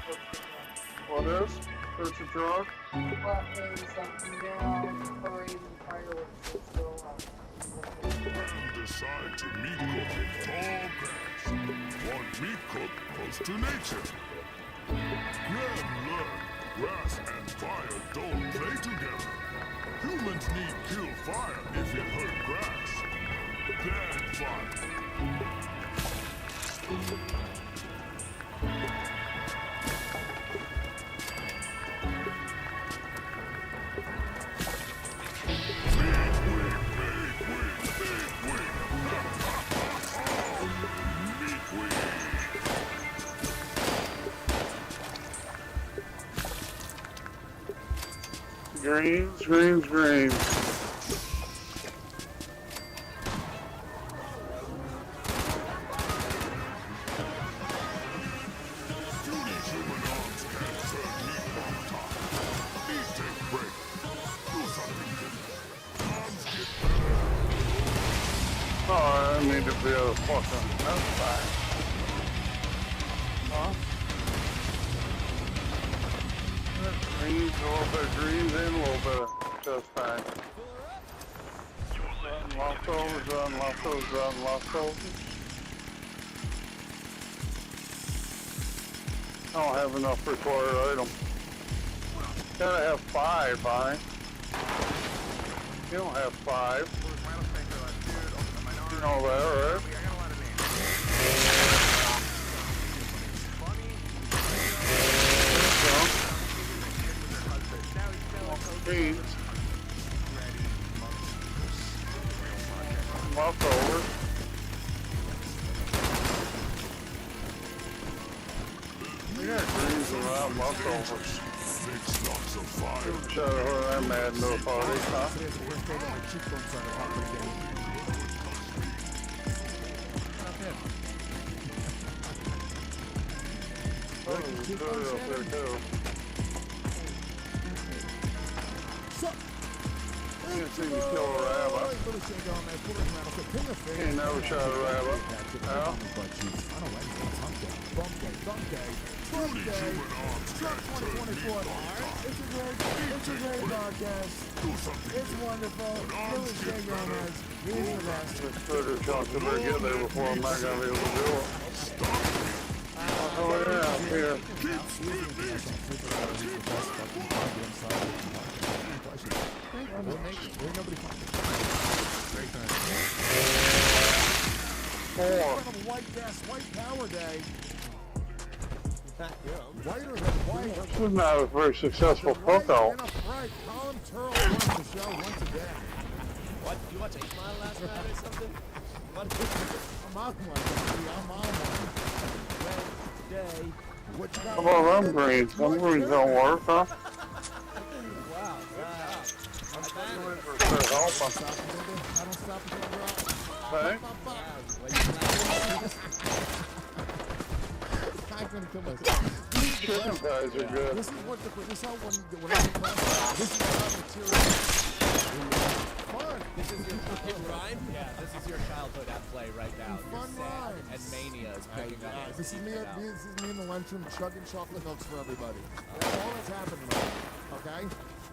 What is? Search a drug? What is now parade and fireworks is still And decide to meat cook in tall grass. One meat cook close to nature. Grab learn, grass and fire don't play together. Humans need kill fire if it hurt grass. Bad fire. Greens, greens, greens. Oh, I need to be a fucking outside. Huh? Greens, a little bit of greens and a little bit of just fine. Leftovers, leftovers, leftovers. I don't have enough required item. Gotta have 5, Bonnie. You don't have 5. You know that, right? Beans. Leftovers. We got greens around leftovers. Shout out who I'm mad no party, huh? Oh, there's a up there too. You see me kill a rabbit. You never shot a rabbit. No? It's a great podcast. It's wonderful. Louis J. Gomez. He's the best. This critter chunk better get there before I'm not going to be able to do it. Oh, yeah, up here. White power day. Whiter than white. This is not a very successful cookout. Right, Colin Turl runs the show once again. What? You watch 8 Mile last night or something? What? I'm on one, baby. I'm on one. Today, what you got? How about them greens? Them greens don't work, huh? Wow. I'm going for help. I don't stop until I drop. Okay. I'm gonna kill myself. These chicken pies are good. This is what this is how when I get past, this is how material. Fun. This is your rhyme? Yeah, this is your childhood at play right now. Fun You're sad rhymes. and mania is picking up. This is me in the lunchroom chugging chocolate milks for everybody. That's all that's happening right now. Okay?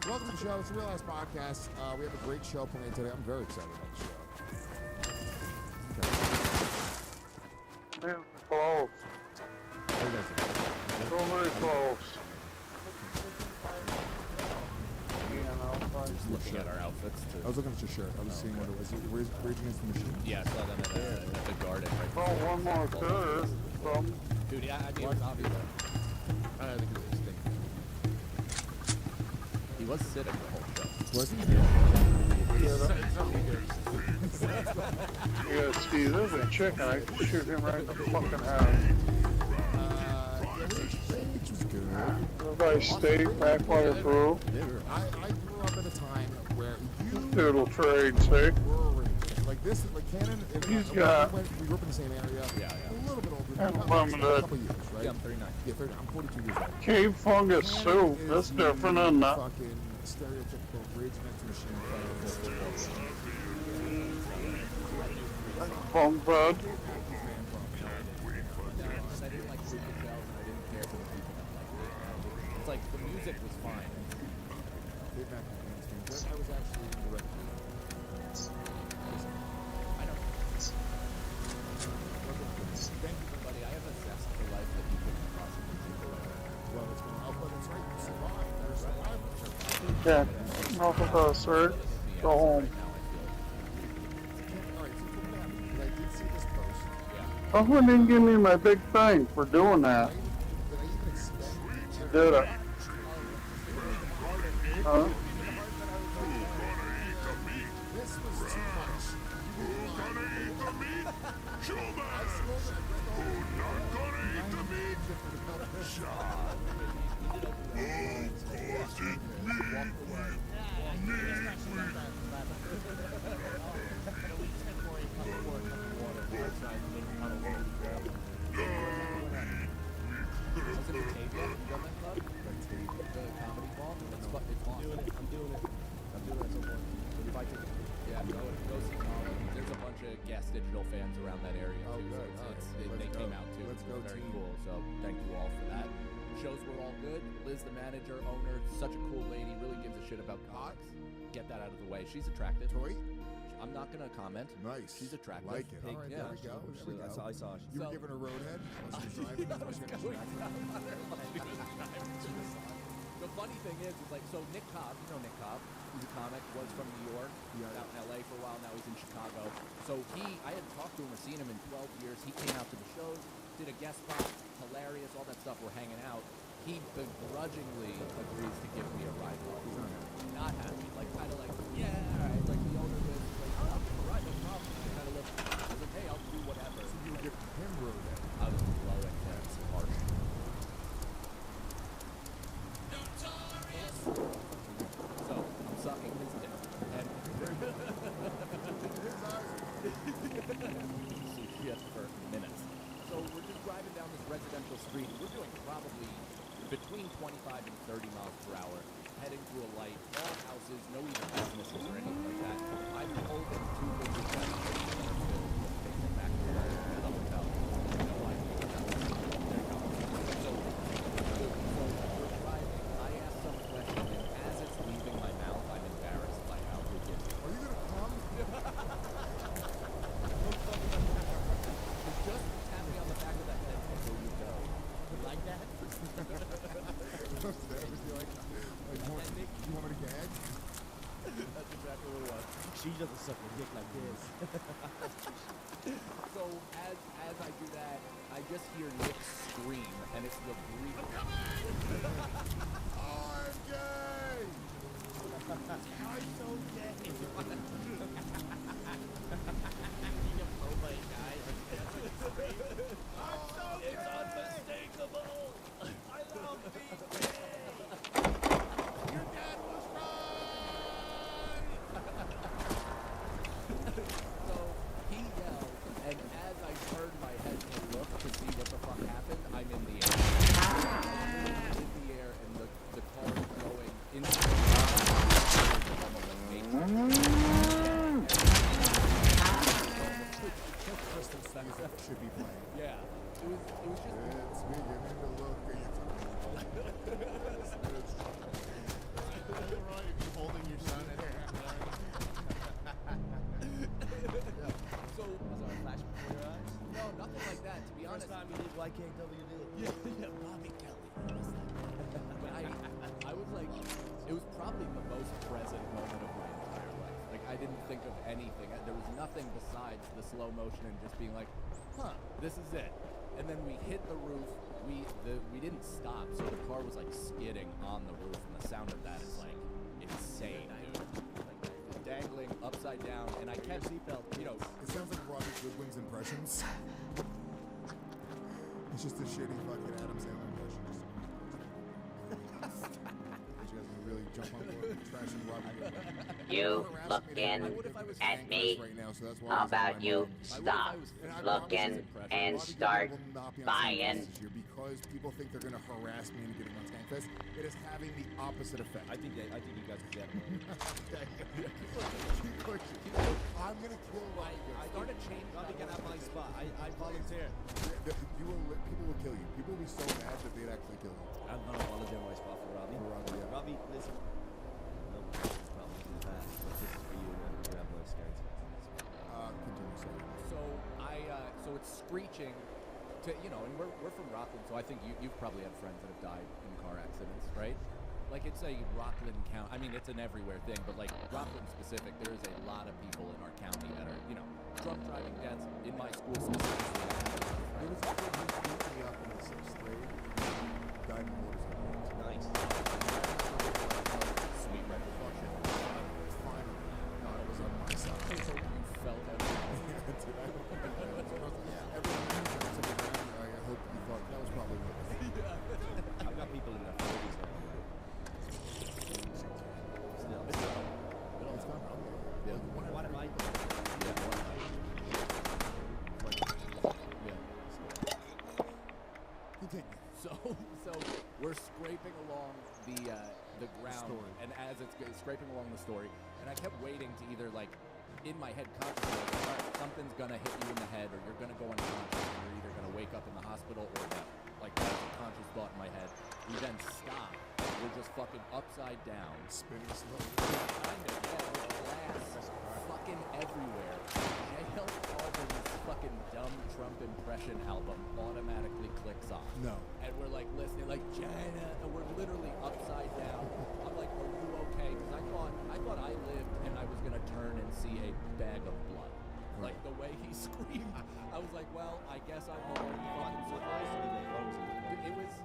Welcome to the show. It's the Real Ass Podcast. We have a great show planned today. I'm very excited about the show. Man, close. How you guys doing? So very close. Just looking at our outfits I too. was looking at your shirt. I was seeing what it was. Where's Against the Machine? Yeah, I saw them at the garden right Oh, one more good. Some. Dude, yeah, I mean, it was obvious. I think it's a stink. He was sitting the whole show. Was he? You gotta see, there's a chicken. I can shoot him right in the fucking head. Which was good. Everybody steak, backwater brew. I grew up at a time where you Doodle trade, see? were arranged. Like this, like Cannon, He's got- we grew up in the same area. Yeah. A little bit older. And About limited. a couple years, right? Yeah, I'm 39. Yeah, 30. I'm 42 years old. Cave fungus soup. Cannon That's is different the than that. fucking stereotypical Rage Against the Machine player. Bunk bud. I didn't like Lucas Bells and I didn't care for the people that music was fine. Big Mac and Hands. I was actually directly. I know. Thank you, everybody. I have a zest for life that you couldn't possibly take away. Well, it's going to help, but it's right. You survived. You're a survivor. Yeah, enough of us, sir. Go home. Right now, I feel. All right, so what happened? Because I did see this post. Yeah. Someone didn't give me my big thing for doing that. Did I even expect you to Did it? Huh? This was too much. Who's gonna eat the meat? Human! Who's not gonna eat the meat? Shot. Of course it's meat. Was it a tape yet? You done that club? The comedy ball? It's on. I'm doing it so far. Yeah, go see Colin. There's a bunch of gas digital fans around that area Oh, too. good. So All it's, right. they Let's came go. out too. Let's It go, was very team. cool. So thank you all for that. Shows were all good. Liz, the manager, owner, such a cool lady. Really gives a shit about comics. Get that out of the way. She's attractive. Toy? I'm not gonna comment. Nice. She's attractive. Like it. Pig, All right, yeah. there we go. I saw. You were So- giving her roadhead? Was she driving? Was she The funny thing is like, so Nick Cobb, you know Nick Cobb, he's a comic, was from New York, Yeah. out in LA for a while, now he's in Chicago. So I hadn't talked to him or seen him in 12 years. He came out to the shows, did a guest spot, hilarious, all that stuff. We're hanging out. He begrudgingly agrees to give me a ride home. Not happy, like kind of like, yeah, all right. Like the owner was like, oh, I'll give you a ride, no problem. I kind of looked, I was like, hey, I'll do whatever. So you were giving him roadhead. I was blowing him so harsh. So I'm sucking his dick, and shit for minutes. So we're just driving down this residential street. We're doing probably between 25 and 30 miles per hour, heading through a light, all houses, no even businesses or anything like that. I'm holding two big detectives to take them back to the hotel. No idea. There you go. So we're driving. I ask some question, and as it's leaving my mouth, I'm embarrassed by how good it is. Are you going to come? Just tap me on the back of the head before you go. You like that? You want me to gag? That's exactly what it was. She doesn't suck a dick like this. So as I do that, I just hear Nick scream, and it's the breathing. I'm gay! I'm so gay. It's unmistakable. I love being gay. Your dad was right! So he yells, and as I turn my head to look to see what the fuck happened, I'm in the air. In the air, and the car is going into the Crystal music should be playing. Yeah. It was just It's beginning to look at you. Right, if you're holding your son at so Was there a flash before your eyes? no, nothing like that. To be honest, First time you did YKWd. Yeah, Bobby Kelly. but I was like, it was probably the most present moment of my entire life. Like I didn't think of anything. There was nothing besides the slow motion and just being like, huh, this is it. And then we hit the roof. We didn't stop, so the car was like skidding on the roof, and the sound of that is like insane, dude. Like dangling upside down, and I kept, you know, It sounds like Robert Goodwin's impressions. It's just a shitty fucking Adam Sandler impression. You guys gonna really jump on board with trashing Robert Goodwin? You looking at me? Right now, so that's why How he's on my about you mind. stop And I looking promise and Bobby start Goodwin will not be on buying? Sandcast this year because people think they're gonna harass me into getting on Sandcast. It is having the opposite effect. I think you guys can get him. Keep pushing. I I'm gonna kill Robbie. I started changing. Robbie, get out my spot. I volunteer. People will kill you. People will be so mad that they'd actually kill you. I'm gonna volunteer my spot for Robbie. For Robbie, yeah. Robbie, listen. No, probably too fast, but this is for you. You have no skirts. Continue, sorry. So it's screeching to, you know, and we're from Rockland, so I think you've probably had friends that have died in car accidents, right? Like, it's a Rockland county. I mean, it's an everywhere thing, but like Rockland specific, there is a lot of people in our county that are, you know, drunk driving deaths in my school specifically. There was a kid who beat me up in the 6th grade. Died in a motorcycle accident. Nice. Sweet repercussion. Finally. No, it was on my side. So you felt everything. I hope you thought that was probably what it was. I've got people in their 40s now. Still. It's not probably. Yeah. What am I doing? Continue. So we're scraping along the ground, story. and as it's scraping along the story, and I kept waiting to either like in my head consciously, like, all right, something's gonna hit you in the head, or you're gonna go unconscious, and you're either gonna wake up in the hospital or death. Like that's a conscious thought in my head. We then stop. We're just fucking upside down. Spinning slowly. Kind of, yeah, with glass fucking everywhere. J.L. Calvin's fucking dumb Trump impression album automatically clicks on. No. And we're like listening, like China, and we're literally upside down. I'm like, are you okay? Because I thought I lived and I was gonna turn and see a bag of blood. Like the way he screamed, I was like, well, I guess I'm the one fucking surprised.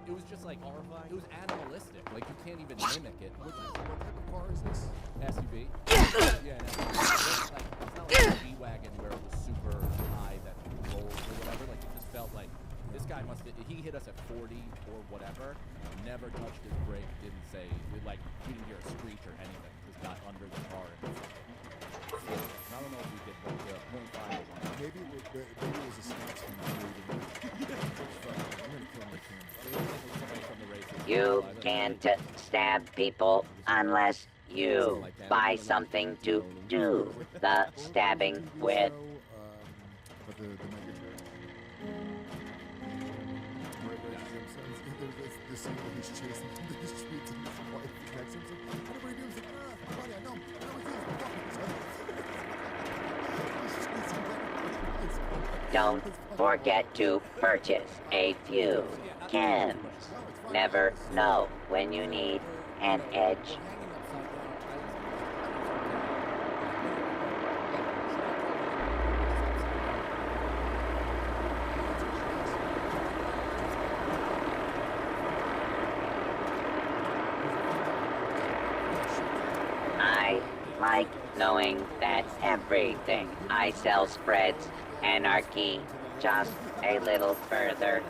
It was just like horrifying. It was animalistic. Like you can't even mimic it. What type of car is this? SUV. Yeah, no, it's not like a G-Wagon where it was super high that rolls or whatever. Like it just felt like this guy he hit us at 40 or whatever. Never touched his brake. Didn't say like we didn't hear a screech or anything. Just got under the car. I don't know if we did like the 0.5 or 1. Maybe it was a snatch from the I'm gonna kill my camera. You can't stab people unless you buy something to do the stabbing with. But the the scene where he's chasing through the streets and his wife next to him. What are you doing? He's like, buddy, I know. Don't forget to purchase a few chems. Never know when you need an edge. I like knowing that everything I sell spreads anarchy just a little further.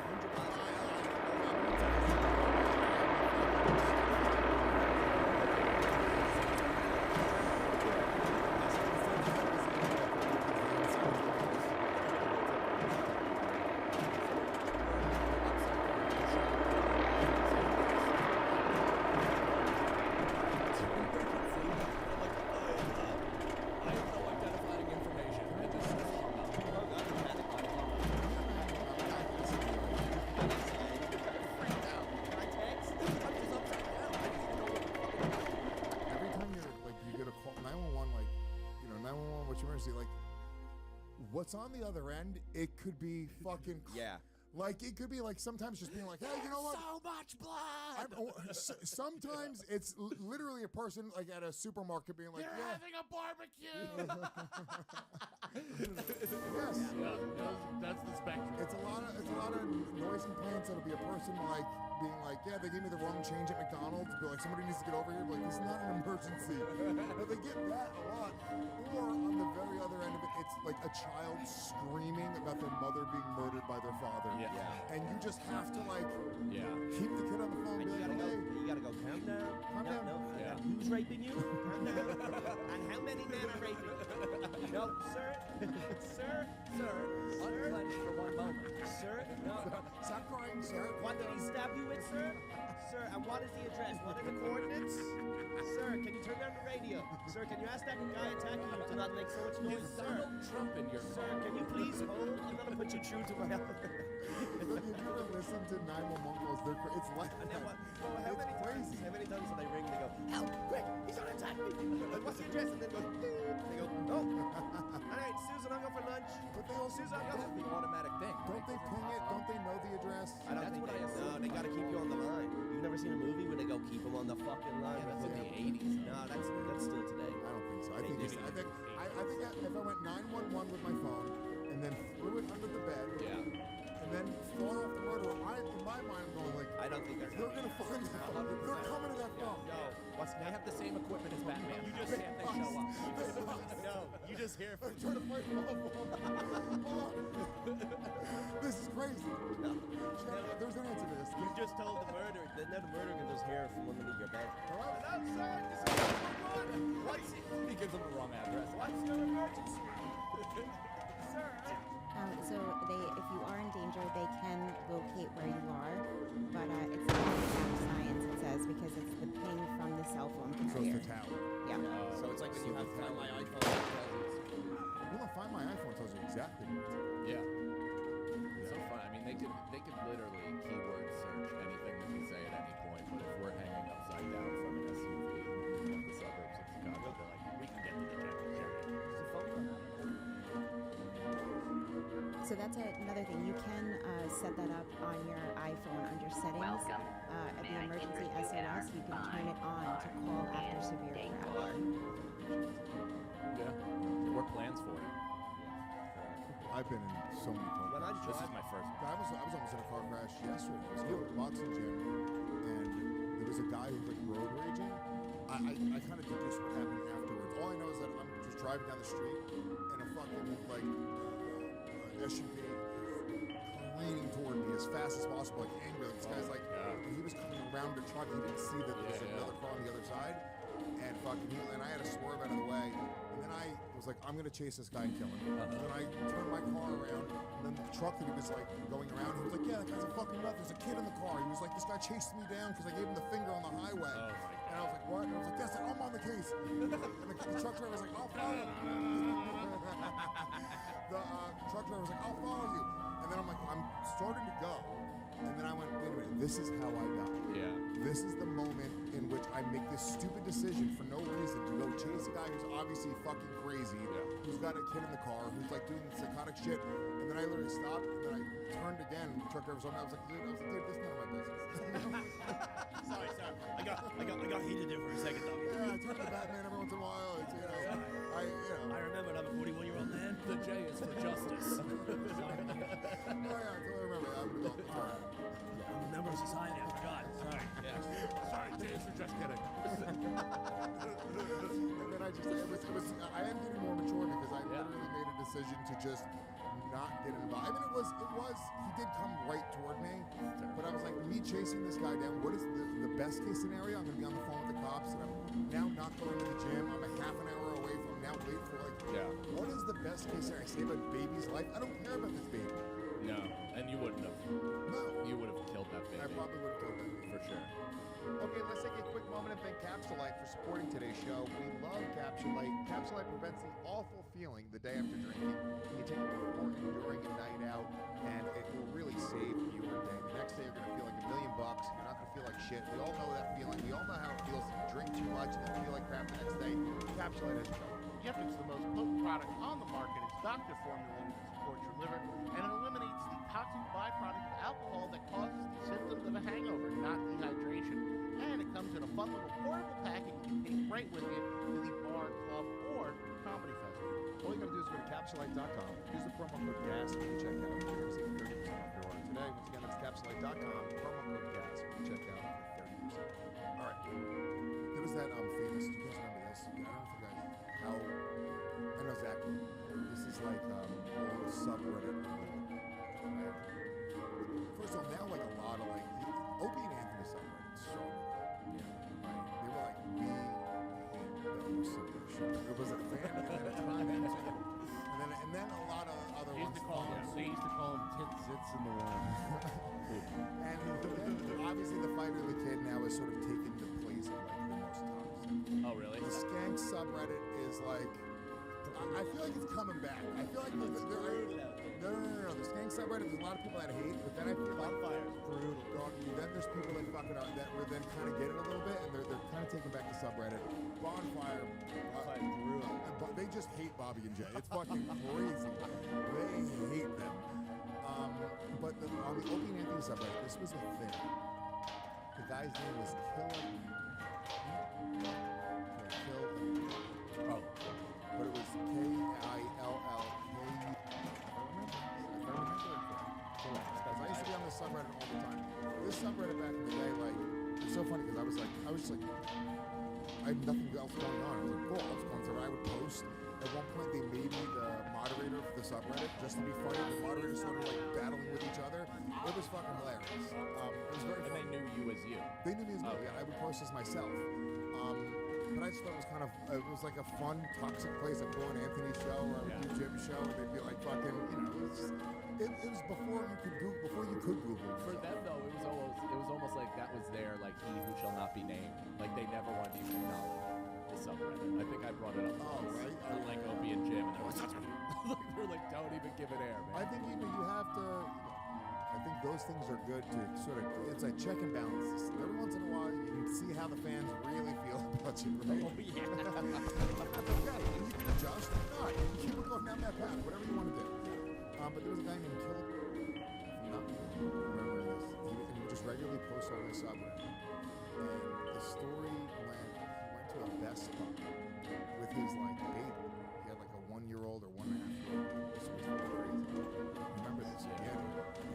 Like, what's on the other end? It could be fucking Yeah. Like it could be like sometimes just being like, hey, you know what? So much blood. Sometimes it's literally a person like at a supermarket being like, They're yeah. having a barbecue. Yes. That's the spectrum. It's a lot of noise complaints. It'll be a person like being like, yeah, they gave me the wrong change at McDonald's. Be like, somebody needs to get over here. Like, this is not an emergency. But they get that a lot. Or on the very other end of it, it's like a child screaming about their mother being murdered by their father. Yeah. And you just have to like Yeah. keep the kid on the phone. And you Be gotta like, go. hey, You gotta go. Calm down. Calm down. No. Yeah. Who's raping you? Calm down. And how many men are raping you? No, sir. Sir. Unclench for one moment. Sir. No. stop crying, sir. What did he stab you with, sir? Sir, and what is the address? What are the coordinates? Sir, can you turn down the radio? Sir, can you ask that guy attacking you to not about to make so much noise, Is sir. Donald Trump in your Sir, car? can you please hold? I'm gonna put you true to my Look, if you ever listen to 911 calls, it's like And then what? Well, It's crazy. How many times do they ring? They go, help, quick, he's trying to attack me. Like, what's the address? And then goes, ding. They go, oh. All right, Susan, I'll go for lunch. But they also Susan, I'll go That's the automatic thing. don't they ping it? Don't they know the address? I don't That's think what they, I assume. No, they gotta keep you on the line. You've never seen a movie where they go keep them on the fucking line? Yeah, that's in the Yeah. 80s. No, that's still today. I don't think so. I They think do. it's, I think if I went 911 with my phone and then threw it under the bed Yeah. and then thought off the murderer, in my mind I'm going like, I don't think they're they're gonna find that phone. They're coming to that phone. They have the same equipment as Batman. You How just can't they show up? No, you just hear They're trying to fight them all. This is crazy. There's an answer to this. You just told the murderer. Then the murderer can just hear from underneath your bed. Hello? Hello, sir. This is 911. What's it? He gives them the wrong address. What's your emergency? Sir. So if you are in danger, they can locate where you are, but it's not exact science, it says, because it's the ping from the cell phone So it's carrier. the tower. Yeah. So it's like when you have Find My iPhone. You don't find my iPhone tells you exactly what it's Yeah. It's so fun. I mean, they could literally keyword search anything that we say at any point. But if we're hanging upside down from an SUV in the suburbs of Chicago, they're like, we can get to the championship. Is the phone on? So that's another thing. You can set that up on your iPhone under settings. Welcome. At May the I emergency interview SOS, our you can turn it on to call after severe decor? crash. Yeah. We're plans for it. I've been in so many car When I crashes. This is drive, my first one. I was almost in a car crash yesterday. I was here at the boxing gym, and there was a guy who was like road raging. I kind of deduced what happened afterwards. All I know is that I'm just driving down the street, and a fucking like SUV careening toward me as fast as possible, like angry. Like this guy's like, when he was coming around the truck, he didn't see that there was another car on the other side, and and I had to swerve out of the way. And then I was like, I'm gonna chase this guy and kill him. And then I turned my car around, and then the truck that he was like going around, he was like, yeah, that guy's a fucking nut. There's a kid in the car. He was like, this guy chased me down because I gave him the finger on the highway. Oh my And I was like, what? And I was like, yes, I'm on the case. And the truck driver was like, I'll follow you. The truck driver was like, I'll follow you. And then I'm like, I'm starting to go. And then I went, wait a minute, this is how I die. Yeah. This is the moment in which I make this stupid decision for no reason to go chase a guy who's obviously fucking crazy, who's got a kid in the car, who's like doing psychotic shit. And then I literally stopped, and then I turned again, and the truck driver was on me. I was like, dude, this is none of my business. sorry. I got heated there for a second though. Yeah, I turn to Batman every once in a while. It's, I remember I'm a 41-year-old man. The J is for justice. Oh, yeah, I totally remember. I'm an adult. All right. I'm a member of society. I forgot. Sorry. Yeah. Sorry, James, we're just kidding. And then I am getting more mature because I literally made a decision to just not get involved. I mean, he did come right toward me, but I was like, me chasing this guy down, what is the best case scenario? I'm going to be on the phone with the cops, and I'm now not going to the gym. I'm a half an hour away from now wait for what is the best case scenario? Save a baby's life? I don't care about this baby. No, and you wouldn't have. No. You would have killed that baby. I probably would have killed that baby. For sure. Okay, let's take a quick moment and thank Capsulite for supporting today's show. We love Capsulite. Capsulite prevents the awful feeling the day after drinking. You take it before and during a night out, and it will really save you a day. The next day you're going to feel like $1 million. You're not going to feel like shit. We all know that feeling. We all know how it feels to drink too much and then feel like crap the next day. Capsulite has trouble. Yep, it's the most potent product on the market. It's doctor formulated to support your liver, and it eliminates the toxic byproduct of alcohol that causes the symptoms of a hangover, not dehydration. And it comes in a fun little portable package you can take right with you to the bar, club, or comedy festival. All you got to do is go to Capsulite.com, use the promo code GAS when you check out. You're going to save 30% off your order today. Once again, that's Capsulite.com, promo code GAS when you check out for 30%. All right. There was that famous, do you guys remember this? I don't know if you guys, I know exactly. This is like old subreddit. Right? First of all, now like a lot of like, Opie and Anthony subreddit started. Right? They were like, we hate those subreddits. It was a family and then a comment. And then a lot of other They ones used to call them tits, zits, and the one. And then obviously the fighter of the kid now is sort of taken the place of like the most toxic. Oh, really? The skank subreddit is like I feel like it's coming back. I feel like no. The skank subreddit, there's a lot of people that hate, but then I feel like Bonfire's brutal. then there's people that fucking are that were then kind of getting a little bit, and they're kind of taking back the subreddit. Bonfire, brutal. but they just hate Bobby and Jay. It's fucking crazy. They hate them. But on the Opie and Anthony subreddit, this was a thing. The guy's name was Killer. Oh, but it was K-I-L-L-K. If I remember it correctly. Because I used to be on this subreddit all the time. This subreddit back in the day, like, it's so funny because I was just like, I had nothing else going on. I was like, cool, I was going through. I would post. At one point, they made me the moderator for the subreddit just to be funny. The moderators sort of like battling with each other. It was fucking hilarious. It was very. And fun. they knew you as you. They knew me as me. Okay. Yeah, I would post as myself. But I just thought it was kind of, it was like a fun, toxic place. I'd go on Anthony's show or I would do Jim's show, and they'd be like fucking, it was before you could Google. For them though, it was almost like that was their like he who shall not be named. Like they never wanted to even acknowledge the subreddit. I think I brought it up. Right. Like Opie and Jim, and they're like, don't even give it air, man. I think you have to. I think those things are good to sort of. It's like check and balance. Every once in a while, you can see how the fans really feel about you, right? Oh yeah. That's okay. And you can adjust or not. You can keep going down that path, whatever you want to do. But there was a guy named Killer. I'm not remembering this. He would just regularly post on this subreddit, and the story went. He went to a Best Buy with his like baby. He had like a 1-year-old or 1.5-year-old. This was really crazy. Remember this? Yeah.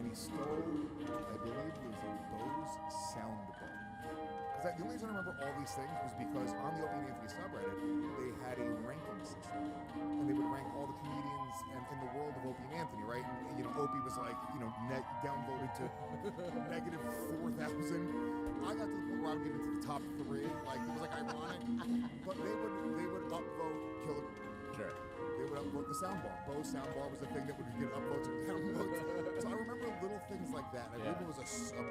And he stole, I believe it was a Bose sound bar. Because the only reason I remember all these things was because on the Opie and Anthony subreddit, they had a ranking system. And they would rank all the comedians in the world of Opie and Anthony, right? And Opie was like, downvoted to negative 4,000. I got to the point where I would get into the top 3. Like, it was like ironic. But they would upvote Killer. Sure. They would upvote the soundbar. Bose soundbar was the thing that would get upvotes or downvotes. So I remember little things like that. I believe it was a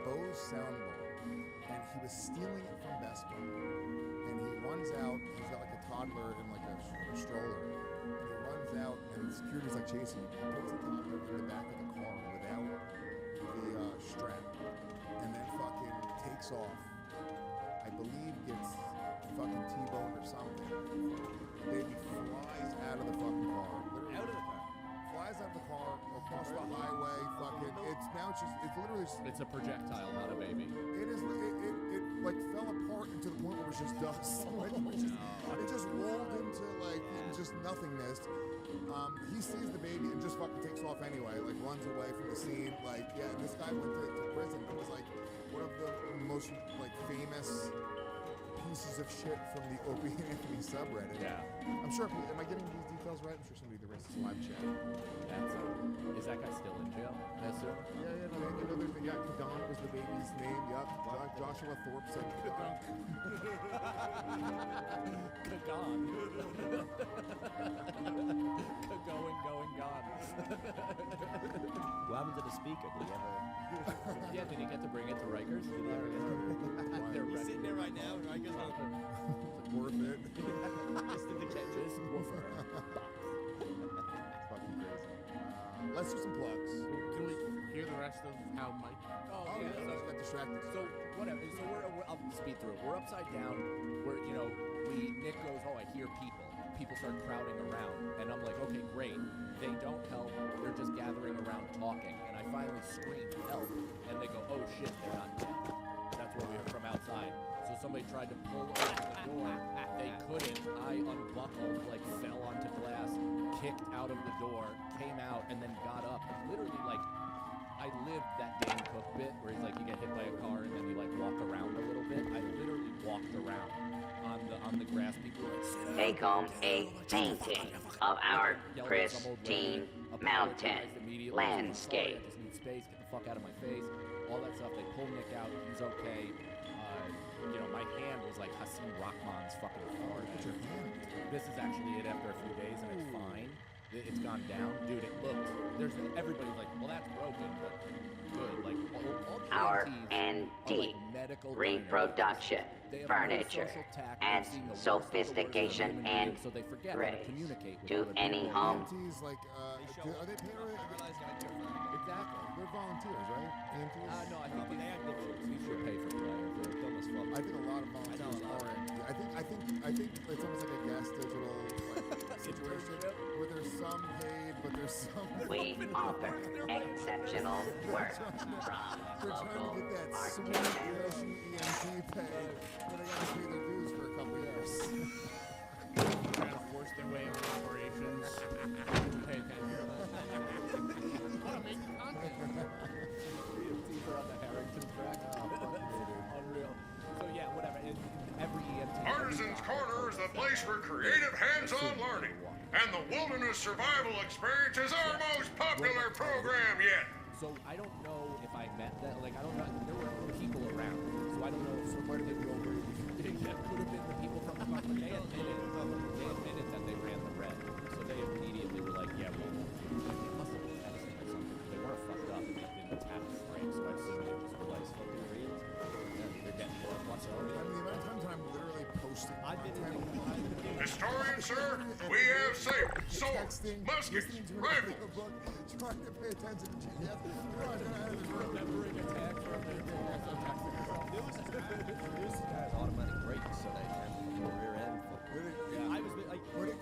Bose soundbar, and he was stealing it from Best Buy. And he runs out. He's got like a toddler in like a stroller. And he runs out, and the security's like chasing him. He puts the toddler in the back of the car without the strap, and then fucking takes off. I believe gets fucking T-boned or something. The baby flies out of the fucking car. Literally. Out of the car. Flies out of the car, across the highway, fucking, it's literally, It's a projectile, not a baby. it like fell apart into the point where it was just dust. Like, it just rolled into like, just nothingness. He sees the baby and just fucking takes off anyway, like runs away from the scene. Like, yeah, and this guy went to prison. It was like one of the most like famous pieces of shit from the Opie and Anthony subreddit. Yeah. I'm sure, am I getting these details right? I'm sure somebody in the rest of this live chat. Is that guy still in jail? I assume. Yeah, no, there's the Kadon was the baby's name. Yup. Joshua Thorpe said Kadon. Kagon. Going, gone. What happened to the speaker? Did he ever? Yeah, did he get to bring it to Rikers? Did he ever He's sitting there right now, and Rikers on Worth it. Just in the catches. Woofer. Fucking crazy. Let's do some plugs. Can we hear the rest of how Mike? Oh, I yeah. just got distracted. So whatever. So I'll speed through it. We're upside down. Nick goes, oh, I hear people. People start crowding around, and I'm like, okay, great. They don't help. They're just gathering around talking, and I finally scream help, and they go, oh shit, they're not dead. That's what we heard from outside. So somebody tried to pull open the door. They couldn't. I unbuckled, like fell onto glass, kicked out of the door, came out, and then got up. Literally, like, I lived that Dane Cook bit where he's like, you get hit by a car and then you like walk around a little bit. I literally walked around on the grass. People were like, sit down. Take home a painting of our pristine mountain landscape. I just need space. Get the fuck out of my face. All that stuff. They pull Nick out. He's okay. My hand was like Hasim Rahman's fucking fart. What's your hand? This is actually it after a few days, and it's fine. It's gone down. Dude, it looked there's everybody's like, well, that's broken, but good. Like all the Our EMTs are antique like medical reproduction, They have furniture, no social tact. and They've seen the worst of the worst sophistication of human and beings, so they forget how to grace communicate with to other any people. home. EMTs, like, are they paid? Exactly. They're volunteers, right? EMTs? No, I think they act you should pay for play. They're dumb as fuck. I think a lot of volunteers are. I think it's almost like a gas digital situation where there's some paid, but there's some. We offer exceptional work from They're trying local to get that sweet artisans. EMT pay, but they gotta pay their dues for a couple years. Trying to force their way into operations. Pay attention. Want to make content. EMTs are on the Harrington track. Unreal. So yeah, whatever. Every EMT. Artisan's Corner is the place for creative hands-on learning, and the Wilderness Survival Experience is our most popular program yet. So I don't know if I met that. Like I don't know. There were people around, so I don't know if where did they go over. That could have been the people from the company. They admitted that they ran the red, so they immediately were like, yeah, well, they must have been medicine or something. They weren't fucked up. They didn't tap the frame, so I assume they just realized fucking real. They're getting more what's I mean, the amount of times I'm literally posting. I've been in Historian, sir, we have sabers, swords, muskets, rifles. Trying to pay attention to GPS. remembering attack from the This guy's automatic brakes, so they can from the rear end. Yeah, I was like, Where'd it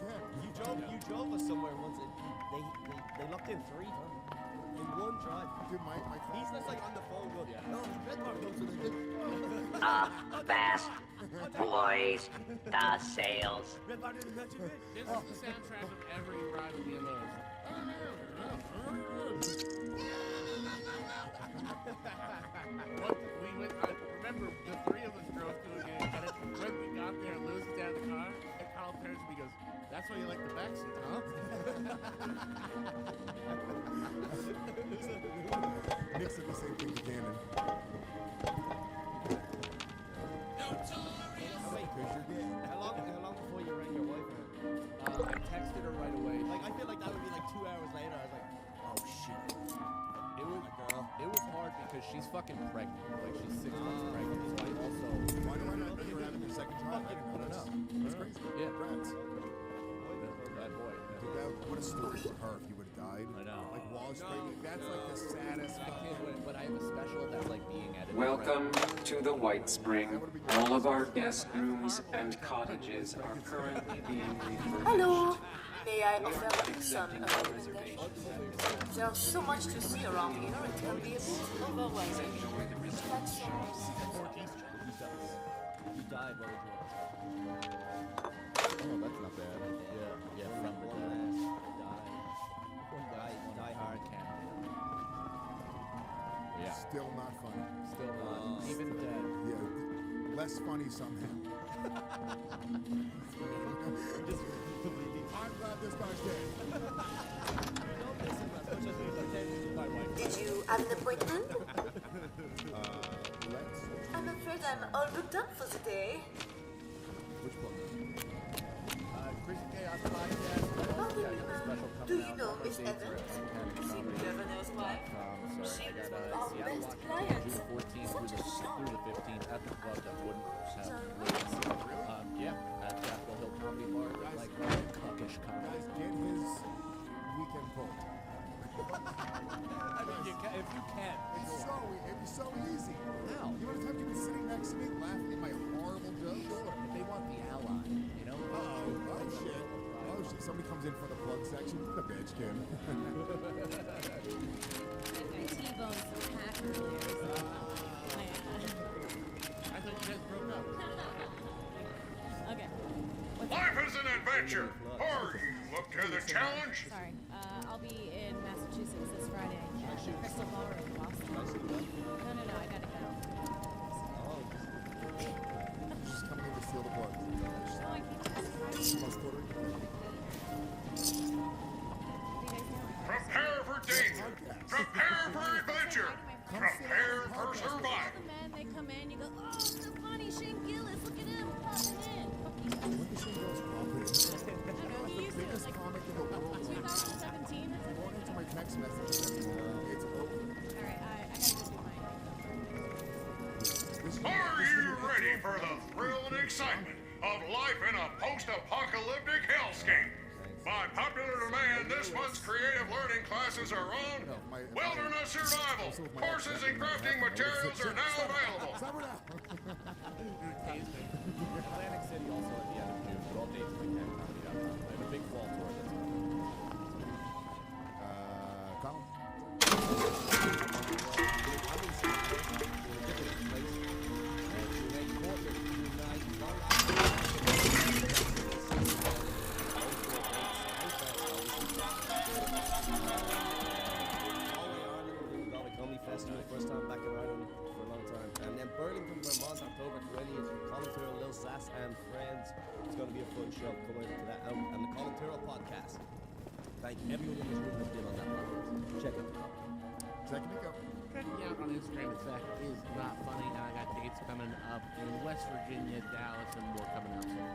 come? You drove us somewhere once. And they locked in 3 times in one drive. Dude, my He's just like on the phone going, no, the red car goes to the good. Fast boys, the sales. Red car didn't mention it. This is the soundtrack of every ride with the Lowe's. I remember the 3 of us drove to a game, and when we got there, Lewis is out of the car, and Carl turns to me and goes, that's why you like the back seat, huh? Nick said the same thing to Gannon. How long before you rang your wife? I texted her right away. Like, I feel like that would be like 2 hours later. I was like, oh shit. It was hard because she's fucking pregnant. Like she's 6 months pregnant. So I also. Why do I not know you're having your second child? I don't know. That's crazy. Yeah. Congrats. Bad boy. Dude, what a story for her if you would have died. I know. Like Wallace pregnant. That's like the saddest. But I have a special that's like being edited. Welcome to the White Spring. All of our guest rooms and cottages are currently being refurbished. Hello. May I offer some recommendations? There's so much to see around here, it can be a bit overwhelming. But You died while we drove. Oh, that's not bad. Yeah, from the dead. Die hard Canada. Yeah. Still not funny. Still not. Even dead. Yeah, less funny somehow. I'm glad this guy's dead. did you have an appointment? Let's. I'm afraid I'm all booked up for the day. Which one? Crazy Chaos Podcast. Do you know Miss Evans? She never knows why. She was one of our best clients. June 14th Such a through charm. the 15th at the club that wouldn't have yeah, at Capitol Hill Comedy Bar. Like cuckish comedy. Guys, get his weekend pulled. I mean, if you can. It's so easy. How? You want to have people sitting next to me laughing at my horrible jokes? Sure, if they want the ally, you know? Oh shit. Oh shit, somebody comes in for the plug section. What a bitch, Kim. My T-bone's so packed earlier. I thought you guys broke up. Okay. Life is an adventure. Are you up to the challenge? Sorry. I'll be in Massachusetts this Friday at the Crystal Ballroom in Boston. No, I gotta go. She's coming in to steal the plug. No, I can't. Most Puerto Rican. Prepare for danger. Prepare for adventure. Prepare for survival. Men, they come in, you go, oh, so funny, Shane Gillis, look at him, popping in. When the Shane Gillis popping in? I don't know, he used to, Biggest like, comic in the world. 2017, that's Going into my text message. It's over. Alright, I gotta go do mine. Are you ready for the thrill and excitement of life in a post-apocalyptic hellscape? By popular demand, this month's creative learning classes are on wilderness survival. Courses and crafting materials are now available. Atlantic City also at the end of June, but all dates we can comedy.com. I have a big fall tour that's Colin? Festival, first time back in Ireland for a long time. And then Burlington, Vermont, October 20th, Colin Tyrrell, Lil Sass and friends. It's going to be a fun show. Come out to that. And the Colin Tyrrell podcast. Thank everyone in this room who's been on that podcast. Check it out. Zach, Nico. Check me out on Instagram at Zach is not funny. Now I got tickets coming up in West Virginia, Dallas, and more coming out soon.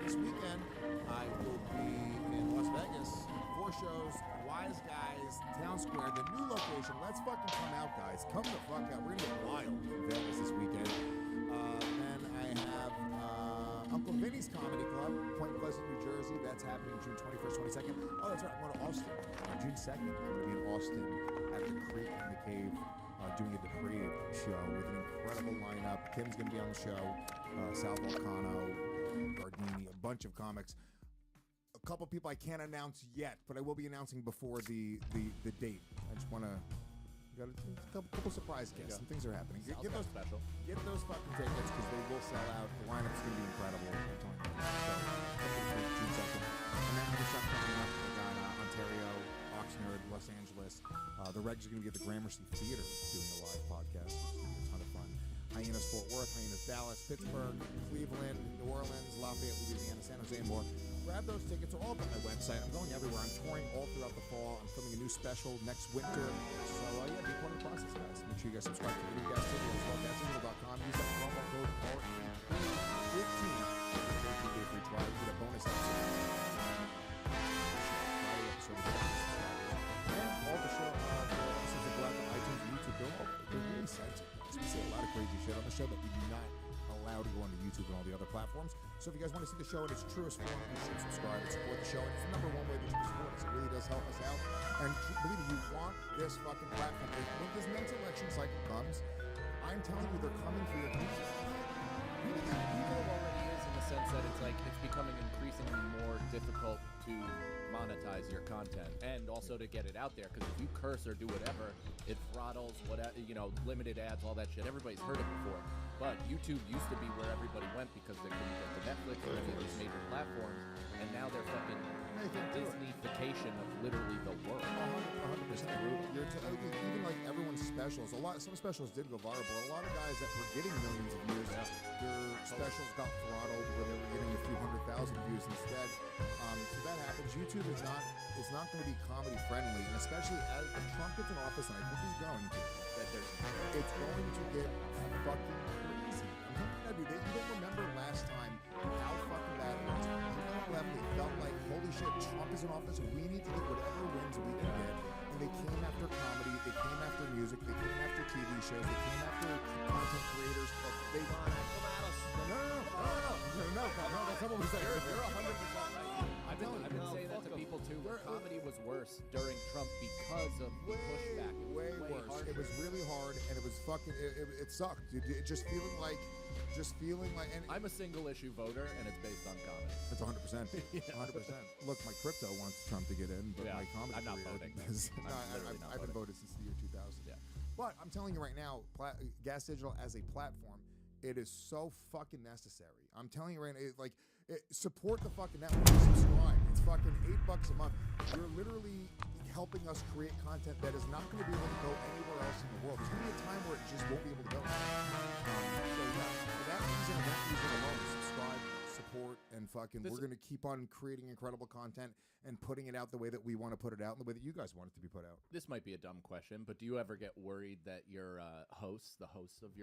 This weekend, I will be in Las Vegas. 4 shows, Wise Guys, Town Square, the new location. Let's fucking come out, guys. Come the fuck out. We're gonna get wild in Vegas this weekend. Then I have Uncle Vinny's Comedy Club, Point Pleasant, New Jersey. That's happening June 21st, 22nd. Oh, that's right. I'm going to Austin on June 2nd. I'm going to be in Austin at the Creek in the Cave doing a Depraved show with an incredible lineup. Kim's going to be on the show. Sal Volcano, Gardini, a bunch of comics. A couple people I can't announce yet, but I will be announcing before the date. I just want to got a couple surprise guests. Some things are happening. Get those special. Get those fucking tickets because they will sell out. The lineup's going to be incredible. I'm telling you. So, June 2nd. And then other stuff coming up. We got Ontario, Oxnard, Los Angeles. The Regs are going to be at the Gramercy Theater doing a live podcast, which is going to be a ton of fun. Hyenas Fort Worth, Hyenas Dallas, Pittsburgh, Cleveland, New Orleans, Lafayette, Louisiana, San Jose, and more. Grab those tickets. They're all up on my website. I'm going everywhere. I'm touring all throughout the fall. I'm filming a new special next winter. So, yeah, be part of the process, guys. Make sure you guys subscribe to the Gas Studio as well. GasStudio.com. Use that promo code RE15 for a 3-day free trial. You get a bonus episode. Friday episode of and all the show episodes that go out on iTunes and YouTube. They're really sensitive. We say a lot of crazy shit on the show that we do not allow to go onto YouTube and all the other platforms. So if you guys want to see the show in its truest form, you should subscribe and support the show. And it's the number one way that you can support us. It really does help us out. And believe me, you want this fucking platform. When this next election cycle comes, I'm telling you, they're coming for your people. It already is in the sense that it's like it's becoming increasingly more difficult to monetize your content and also to get it out there, because if you curse or do whatever, it throttles limited ads, all that shit. Everybody's heard it before, but YouTube used to be where everybody went because they couldn't get to Netflix or any of these major platforms, and now they're fucking Disneyfication of literally the world. 100%. Even like everyone's specials, some specials did go viral, but a lot of guys that were getting millions of views, their specials got throttled where they were getting a few 100,000 views instead. So that happens. YouTube is not going to be comedy friendly, and especially as Trump gets in office, and I think he's going to, it's going to get fucking crazy. You don't remember last time how fucking bad it was. People on the left, they felt like, holy shit, Trump is in office, we need to get whatever wins we can get. And they came after comedy, they came after music, they came after TV shows, they came after content creators. They come at us. No, that's not what we said. You're 100% right. I've been saying that to people too. Comedy was worse during Trump because of the pushback. Way worse. Harsher. It was really hard, and it was fucking. It sucked, dude. Just feeling like. And I'm a single issue voter, and it's based on comedy. That's 100%. 100%. Look, my crypto wants Trump to get in, but my comedy. I'm not voting. I've been voted since the year 2000. Yeah. But I'm telling you right now, Gas Digital as a platform, it is so fucking necessary. I'm telling you right now, support the fucking network. Subscribe. It's fucking $8 a month. You're literally helping us create content that is not going to be able to go anywhere else in the world. There's going to be a time where it just won't be able to go. So for that reason alone, subscribe, support, and we're going to keep on creating incredible content and putting it out the way that we want to put it out and the way that you guys want it to be put out. This might be a dumb question, but do you ever get worried that your the hosts of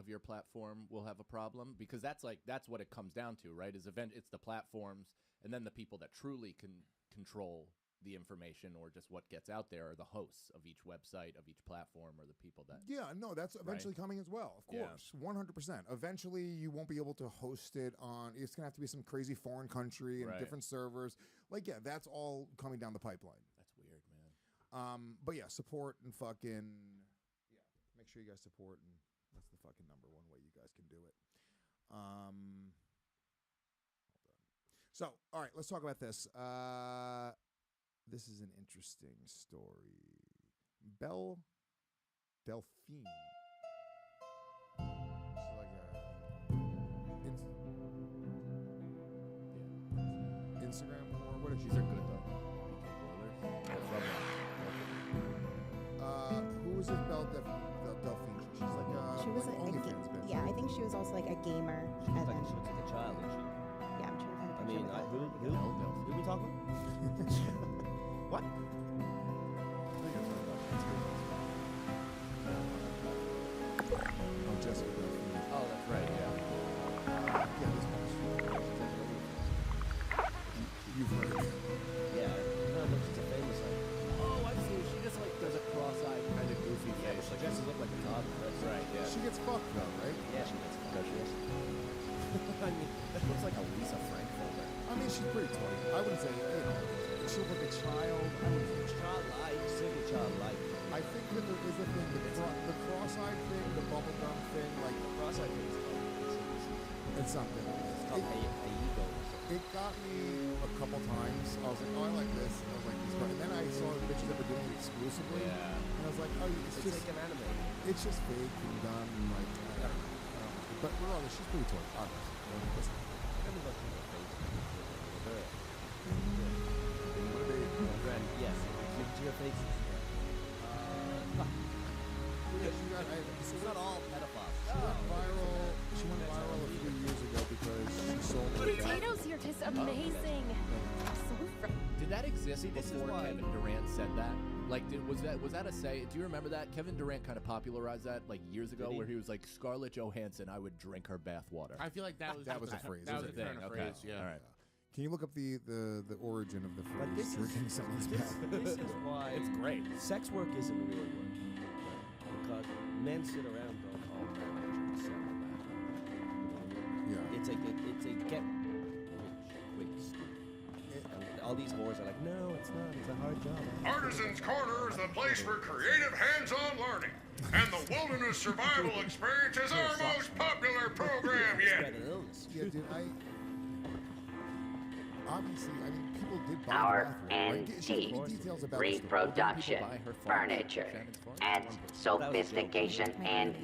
your platform will have a problem? Because that's what it comes down to, right? It's the platforms and then the people that truly can control the information or just what gets out there are the hosts of each website, of each platform, or the people that. Yeah, no, that's eventually coming as well. Of course, 100%. Eventually, you won't be able to host it on. It's gonna have to be some crazy foreign country and different servers. Like, yeah, that's all coming down the pipeline. That's weird, man. But yeah, support and fucking make sure you guys support, and that's the fucking number one way you guys can do it. Hold on. So, all right, let's talk about this. This is an interesting story. Delphine. It's like Instagram or what is she? These are good though. Who is this Delphine? She's like She was like OnlyFans bitch. Yeah, I think she was also like a gamer. She looks like a child, isn't she? Yeah, I'm trying to find a I picture mean, of it. who we talking about? What? Oh, Jessica Delphine. Oh, that's right. Yeah. This one's you've heard. Yeah, no, but she's a famous like. Oh, I see. She just like does a cross-eyed kind of goofy Yeah, face. but she dresses up like a toddler. That's right. Yeah. She gets fucked though, right? Yeah, she gets fucked. I mean, that looks like a Lisa Frank folder. I mean, she's pretty toy. I wouldn't say, she looks like a child. I wouldn't say childlike, simply childlike. I think that there is a thing, the cross-eyed thing, the bubblegum thing, like the cross-eyed thing is it's something. It's called ego. It got me a couple times. I was like, oh, I like this. And I was like, this. And then I saw the bitches that were doing it exclusively. Yeah. And I was like, oh, it's just like an anime. It's just fake and done. And like, I don't know. But regardless, she's pretty toy. Obviously. Listen. I never looked at her face. Yes. Give it to your face. It's not all pedophiles. She went viral a few years ago because she sold Potatoes here taste amazing. I'm so frightened. Did that exist this is before why- Kevin Durant said that? Like, was that a say? Do you remember that? Kevin Durant kind of popularized that like years ago, Did he? where he was like, Scarlett Johansson, I would drink her bath water. I feel like that was a phrase. That was a thing. turn of Okay. phrase. Yeah. All right. Can you look up the origin of the But phrase this drinking is someone's this, bath? this is why It's great. sex work isn't real work. Right? Because men sit around going, oh man, I should sell my bath. Yeah. It's a get rich quick scheme. And all these whores are like, no, it's not. It's a hard job. Artisan's Corner is the place for creative hands-on learning. And the Wilderness Survival Experience is our most popular program yet. Spread an illness. Yeah, dude, obviously, I mean, people did buy Our the bathroom, right? She gave me details about the story. reproduction, furniture, and sophistication and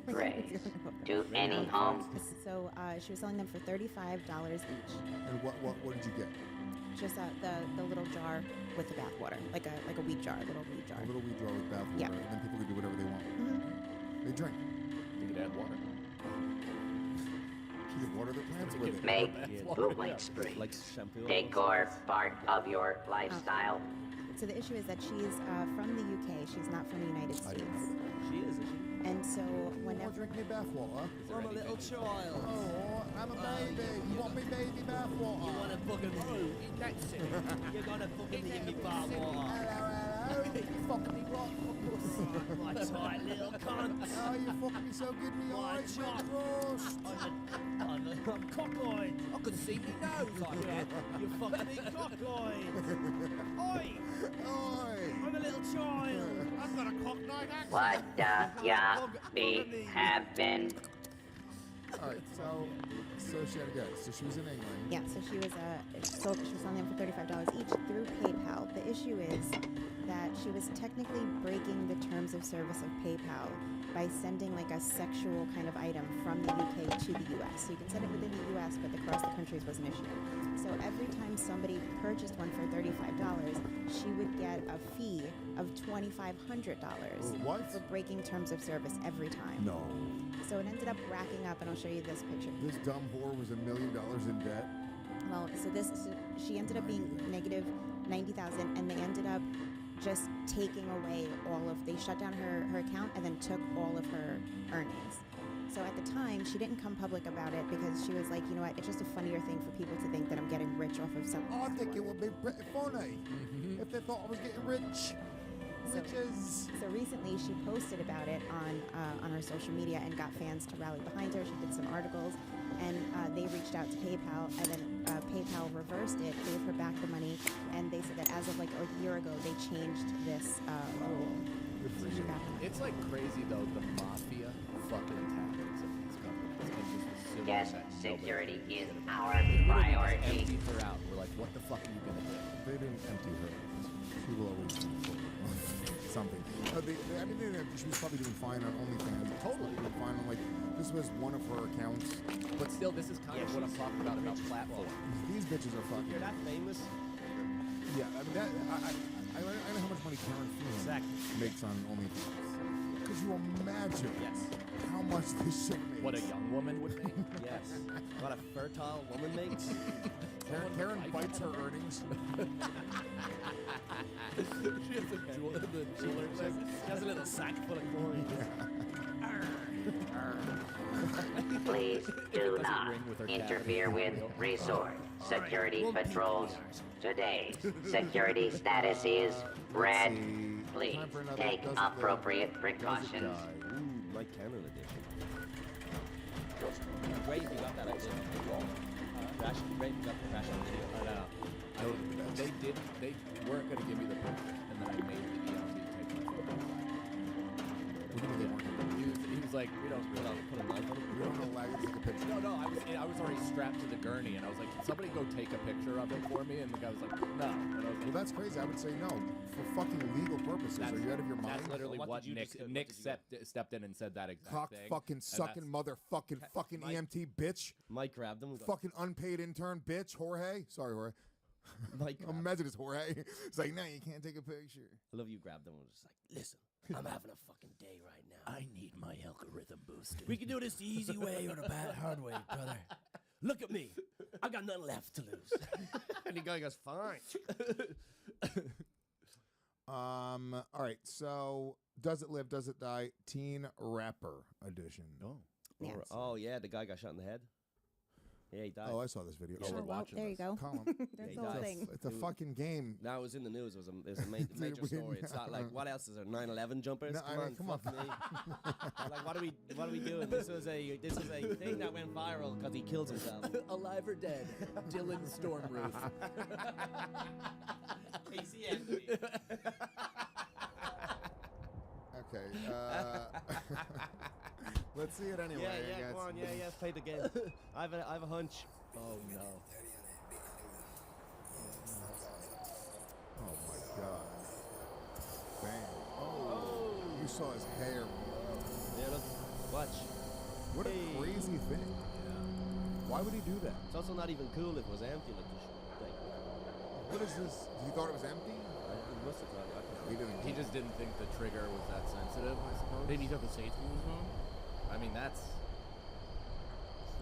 grace to any home. So she was selling them for $35 each. And what did you get? Just the little jar with the bath water, like a wheat jar, little wheat jar. A little wheat jar with bath water, Yeah. and then people could do whatever they want. Mm-hmm. They drink. You could add water. You can water their plants with it. Make bootleg spree. Like shampoo. Decor part of your lifestyle. So the issue is that she's from the UK. She's not from the United States. She is, isn't she? And so I'll whenever drink me bath water. I'm a little child. Oh, I'm a baby. You want me baby bath water? You want to fucking That's it. You're gonna fucking give me bath water. Hello. You fucking me right for pussy. My tight little cunt. Oh, you fucking me so good, me My eyes chop. roast. I'm cockeyed. I can see me nose like that. You fucking me cockeyed. Oi! Oi. I'm a little child. I've got a cockneyed accent. What ya be having? All right, so she had a guy. So she was in England. Yeah, so she was selling them for $35 each through PayPal. The issue is that she was technically breaking the terms of service of PayPal by sending like a sexual kind of item from the UK to the US. So you can send it within the US, but across the countries was an issue. So every time somebody purchased one for $35, she would get a fee of $2,500 What? for breaking terms of service every time. No. So it ended up racking up, and I'll show you this picture. This dumb whore was $1 million in debt. Well, so she ended up being negative $90,000, and they ended up just taking away they shut down her account and then took all of her earnings. So at the time, she didn't come public about it because she was like, you know what, it's just a funnier thing for people to think that I'm getting rich off of something. I think it would be pretty funny if they thought I was getting rich. So recently she posted about it on her social media and got fans to rally behind her. She did some articles, and they reached out to PayPal, and then PayPal reversed it, gave her back the money, and they said that as of like a year ago they changed this rule. So she got the money. It's like crazy though, the mafia fucking tactics of these companies. And just assuming Guest that security nobody- is our They literally priority. just emptied her out. We're like, what the fuck are you gonna do? They didn't empty her. She will always be full of something. I mean, she was probably doing fine on OnlyFans. Totally doing fine on, like, this was one of her accounts. But still, this is kind of what I'm talking about platform. These bitches are fucking. You're that famous? Yeah, I mean, I know how much money Karen Freeman makes on OnlyFans. Could you imagine how much this shit makes? What a young woman would make? Yes. What a fertile woman makes. Karen bites her earnings. She has a jeweler, She has a little sack full of coins. Please do not interfere with resort security patrols. Today's security status is red. Please take appropriate precautions. Ooh, Mike Cannon edition. Great if you got that idea. Crash, great if you got the crash on video. I know. They weren't going to give me the picture, and then I made the EMT take my phone. What do you mean they weren't gonna do He was like, we don't put a knife on it. We don't allow you to take a picture. No, I was already strapped to the gurney, and I was like, can somebody go take a picture of it for me? And the guy was like, no. And I was like, Well, that's crazy. I would say no. For fucking legal purposes. Are you out of your mind? That's literally What what did you Nick just do? What Nick did you do? stepped in and said that exact Cock thing. fucking And sucking that's- fucking Mike- EMT bitch. Mike grabbed him. Fucking unpaid intern bitch, Jorge. Sorry, Jorge. Mike Imagine it's Jorge. It's like, no, you can't take a picture. I love you grabbed him and was just like, listen, I'm having a fucking day right now. I need my algorithm boosted. We can do this the easy way or the bad hard way, brother. Look at me. I got nothing left to lose. And the guy goes, fine. All right, so Does It Live, Does It Die, Teen Rapper Edition. Oh. Yes. Oh, yeah, the guy got shot in the head. Yeah, he died. Oh, I saw this video. Oh, well, there you go. Colin. There's he the whole died. thing. It's a fucking game. No, it was in the news. It was a major story. It's not like, what else is there? 9/11 jumpers? No, I mean, come on. fuck me. Like, what are we doing? This was a thing that went viral because he killed himself. Alive or dead? Dylan Stormroof. Casey Anthony. Okay. Let's see it anyway. I Yeah, guess. go on. Yeah, play the game. I have a hunch. Oh no. Oh my god. Bam. Oh. You saw his hair. Yeah, look. Watch. What a Hey. crazy thing. Why would he do that? It's also not even cool if it was empty like this. Like, What is this? He thought it was empty? he must have thought He didn't. He just didn't think the trigger was that sensitive, I suppose. Maybe he took a safety move home. I mean, that's...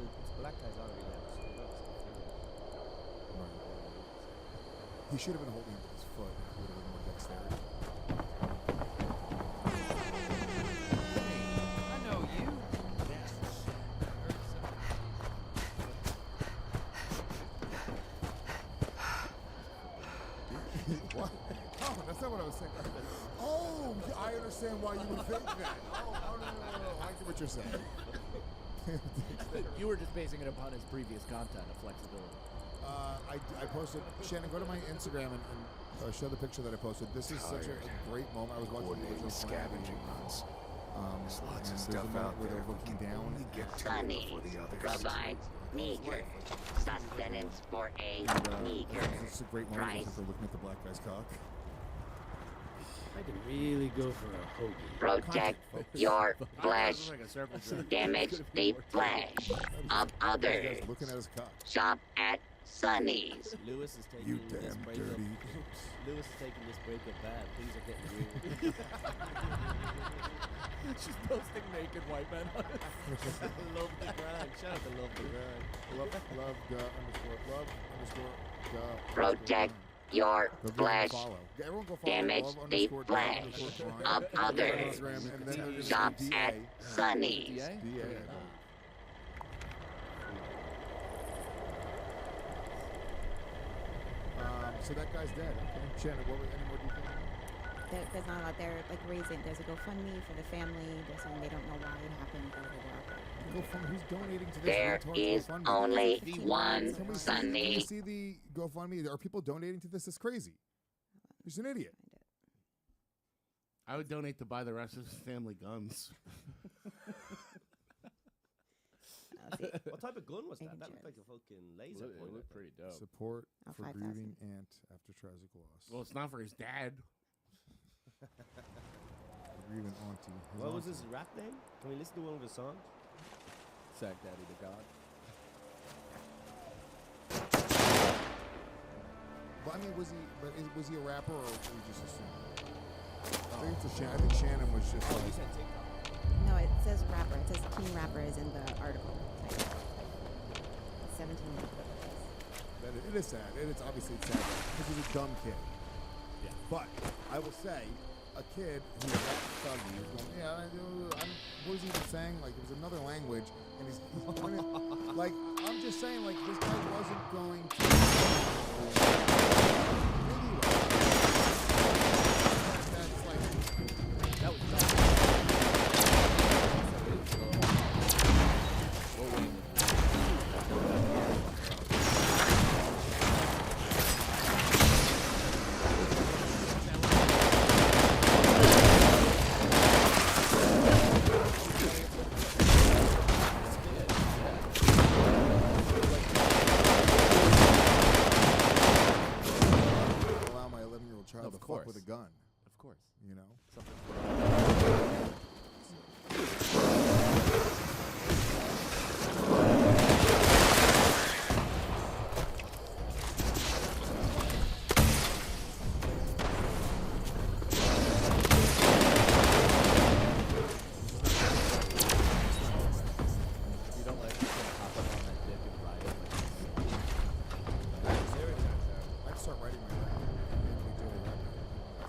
It's black guys already left. He should have been holding it with his foot. It would have been more dexterity. I know you. What? Oh, that's not what I was saying. Oh, I understand why you would think that. Oh, no. I get what you're saying. You were just basing it upon his previous content of flexibility. I posted, Shannon, go to my Instagram and show the picture that I posted. This is such a great moment. I was watching the original scavenging runs. There's lots of and stuff there's a moment out where there. they're looking down. Sunny provides meager sustenance for a meager It's a great moment price. because they're looking at the black guy's cock. I could really go for a hoagie. Protect your flesh. Damage the flesh of others. Looking at his cock. Shop at Sunny's. Lewis is taking You this damn breakup. dirty. Lewis is taking this breakup bad. Things are getting weird. She's posting naked white men on it. Love the grind. Shout out to Love the grind. Love Protect your Go give him a flesh. follow. Yeah, everyone go follow Damage love the underscore flesh underscore grind. of others. Instagram, and then there's Shop DA. at Sunny's. DA. So that guy's dead. Okay. Shannon, what any more details? There's not a lot. They're like raising. There's a GoFundMe for the family. They're saying they don't know why it happened. Blah, blah, blah. GoFundMe. Who's donating to this? There retard's is GoFundMe? only one Can we Sunday. see the GoFundMe? Are people donating to this? It's crazy. He's an idiot. I would donate to buy the rest of his family guns. What type of gun was that? That looked like a fucking laser. It looked pretty dope. Support Oh, for 5,000. grieving aunt after tragic loss. Well, it's not for his dad. Grieving auntie. His What was auntie. his rap name? Can we listen to one of his songs? Sag Daddy the God. But I mean, was he a rapper or we just assume? I think it's I think Shannon was just. Oh, you said TikTok. No, it says rapper. It says teen rapper is in the article. 17 years old. That it is sad. It is obviously sad because he's a dumb kid. Yeah. But I will say, a kid who's that thuggy is going, yeah, what is he even saying? Like, it was another language, and he's pointing, like, I'm just saying, like, this guy wasn't going to. Maybe he was. That's like. That was dumb. We'll wait. Allow my 11-year-old child Of to fuck course. with a gun. Of course. You know? You don't like just gonna hop up on that dick and ride it. I'd start writing my rap.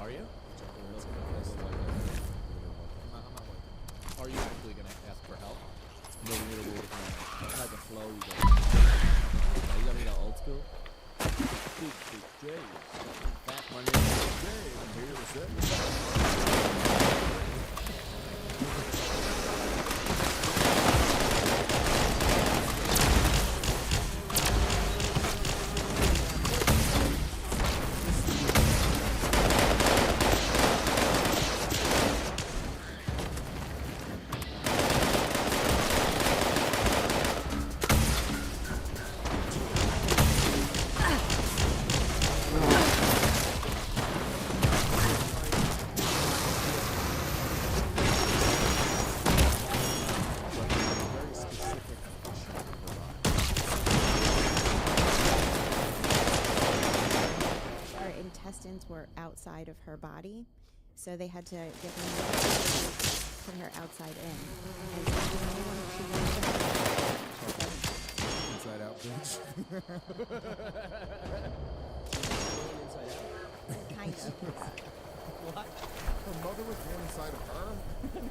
Are you? I'm not like Are you actually gonna ask for help? No, what type of flow you got? You got me the old school? Big J. Fat my name is Jay. I'm here to say. Very specific issue with her eye. Her intestines were outside of her body, so they had to get them put her outside in. And so the only one she Inside out, bitch. kind of. What? Her mother was born inside of her?